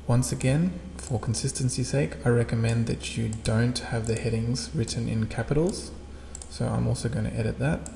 Once again, for consistency's sake, I recommend that you don't have the headings written in capitals. So I'm also going to edit that.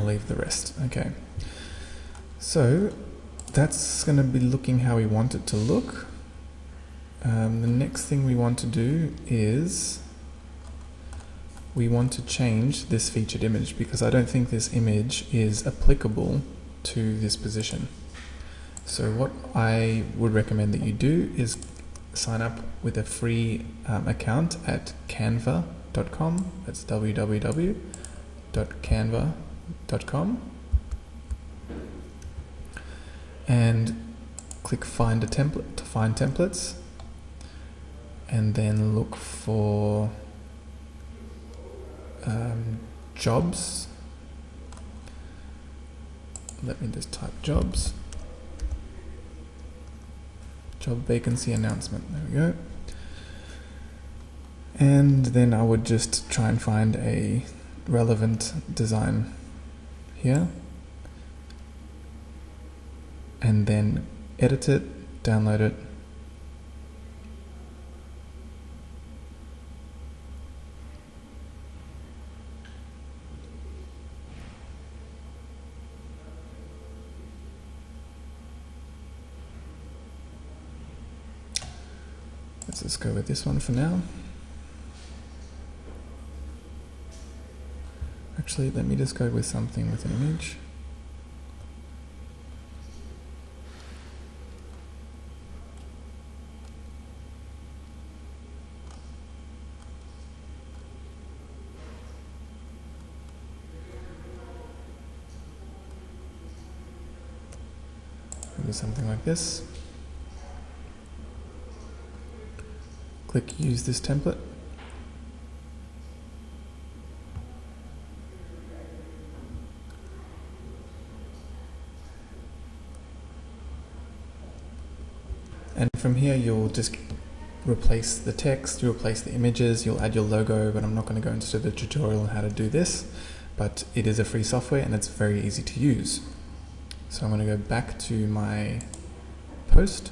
Leave the rest. Okay, so that's going to be looking how we want it to look. The next thing we want to do is we want to change this featured image, because I don't think this image is applicable to this position. So what I would recommend that you do is sign up with a free account at canva.com. That's www.canva.com, and click find a template to find templates, and then look for jobs. Let me just type jobs, job vacancy announcement. There we go. And then I would just try and find a relevant design here, and then edit it, download it, let's just go with this one for now. Actually, let me just go with something with an image. Do something like this. Click use this template. And from here you'll just replace the text, you'll replace the images, you'll add your logo, but I'm not going to go into the tutorial on how to do this, but it is a free software and it's very easy to use. So I'm going to go back to my post,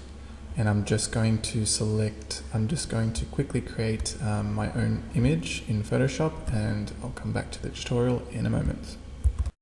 and I'm just going to quickly create my own image in Photoshop, and I'll come back to the tutorial in a moment.